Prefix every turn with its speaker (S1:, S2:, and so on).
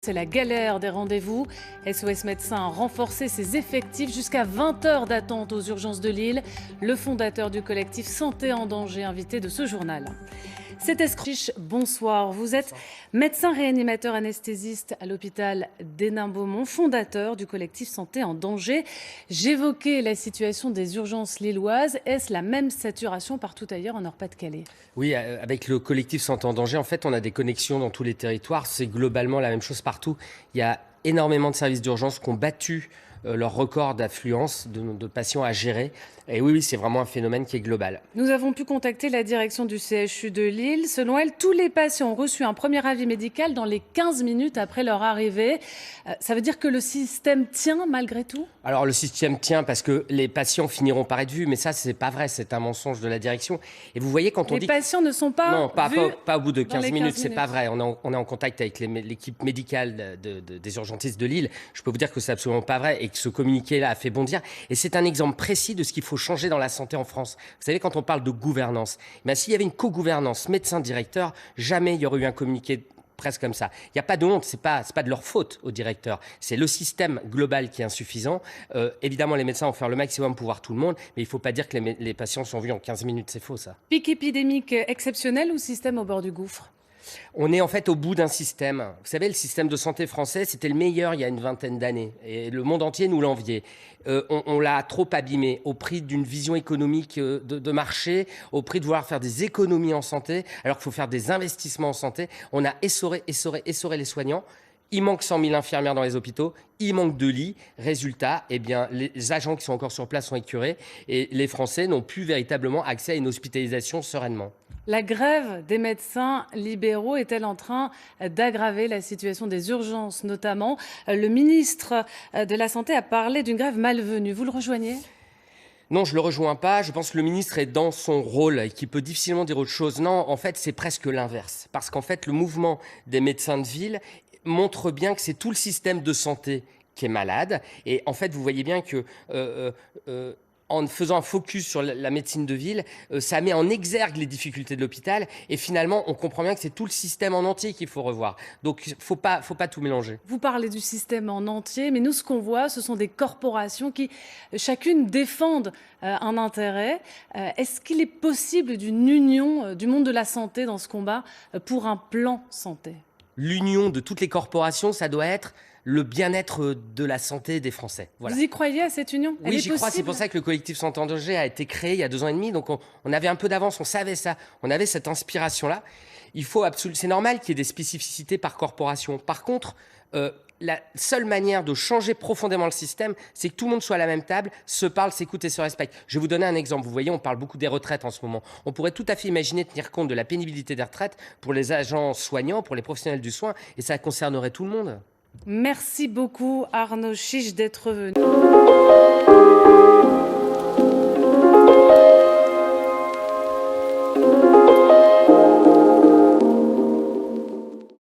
S1: c'est la galère des rendez-vous. SOS Médecins a renforcé ses effectifs jusqu'à 20 heures d'attente aux urgences de Lille. Le fondateur du collectif Santé en danger, invité de ce journal. C'est Escrochiche, bonsoir. Vous êtes médecin réanimateur anesthésiste à l'hôpital d'Hénin-Beaumont, fondateur du collectif Santé en danger. J'évoquais la situation des urgences lilloises. Est-ce la même saturation partout ailleurs en Nord-Pas-de-Calais?
S2: Oui, avec le collectif Santé en danger, en fait, on a des connexions dans tous les territoires. C'est globalement la même chose partout. Il y a énormément de services d'urgence qui ont battu leur record d'affluence de patients à gérer. Et oui, c'est vraiment un phénomène qui est global.
S1: Nous avons pu contacter la direction du CHU de Lille. Selon elle, tous les patients ont reçu un premier avis médical dans les 15 minutes après leur arrivée. Ça veut dire que le système tient malgré tout?
S2: Alors le système tient parce que les patients finiront par être vus, mais ça, c'est pas vrai, c'est un mensonge de la direction. Et vous voyez, quand on dit...
S1: Les patients ne sont pas
S2: Non,
S1: vus
S2: pas au bout de 15 minutes, c'est
S1: minutes.
S2: pas vrai. On est en contact avec l'équipe médicale des urgentistes de Lille. Je peux vous dire que c'est absolument pas vrai et que ce communiqué-là a fait bondir. Et c'est un exemple précis de ce qu'il faut changer dans la santé en France. Vous savez, quand on parle de gouvernance, s'il y avait une co-gouvernance médecin-directeur, jamais il y aurait eu un communiqué presque comme ça. Il n'y a pas de honte, c'est pas de leur faute au directeur. C'est le système global qui est insuffisant. Évidemment, les médecins vont faire le maximum pour voir tout le monde, mais il ne faut pas dire que les patients sont vus en 15 minutes, c'est faux ça.
S1: Pic épidémique exceptionnel ou système au bord du gouffre?
S2: On est en fait au bout d'un système. Vous savez, le système de santé français, c'était le meilleur il y a une vingtaine d'années. Et le monde entier nous l'enviait. On l'a trop abîmé au prix d'une vision économique de marché, au prix de vouloir faire des économies en santé, alors qu'il faut faire des investissements en santé. On a essoré les soignants. Il manque 100 000 infirmières dans les hôpitaux, il manque de lits. Résultat, les agents qui sont encore sur place sont écœurés et les Français n'ont plus véritablement accès à une hospitalisation sereinement.
S1: La grève des médecins libéraux est-elle en train d'aggraver la situation des urgences notamment? Le ministre de la Santé a parlé d'une grève malvenue. Vous le rejoignez?
S2: Non, je ne le rejoins pas. Je pense que le ministre est dans son rôle et qu'il peut difficilement dire autre chose. Non, en fait, c'est presque l'inverse. Parce qu'en fait, le mouvement des médecins de ville montre bien que c'est tout le système de santé qui est malade. Et en fait, vous voyez bien que... en faisant un focus sur la médecine de ville, ça met en exergue les difficultés de l'hôpital. Et finalement, on comprend bien que c'est tout le système en entier qu'il faut revoir. Donc, il ne faut pas tout mélanger.
S1: Vous parlez du système en entier, mais nous, ce qu'on voit, ce sont des corporations qui, chacune, défendent un intérêt. Est-ce qu'il est possible d'une union du monde de la santé dans ce combat pour un plan santé?
S2: L'union de toutes les corporations, ça doit être le bien-être de la santé des Français.
S1: Voilà. Vous y croyez à cette union?
S2: Oui, j'y crois. C'est pour ça que le collectif Santé en danger a été créé il y a 2 ans et demi. Donc on avait un peu d'avance, on savait ça. On avait cette inspiration-là. C'est normal qu'il y ait des spécificités par corporation. Par contre, la seule manière de changer profondément le système, c'est que tout le monde soit à la même table, se parle, s'écoute et se respecte. Je vais vous donner un exemple. Vous voyez, on parle beaucoup des retraites en ce moment. On pourrait tout à fait imaginer tenir compte de la pénibilité des retraites pour les agents soignants, pour les professionnels du soin, et ça concernerait tout le monde.
S1: Merci beaucoup Arnaud Chiche d'être venu.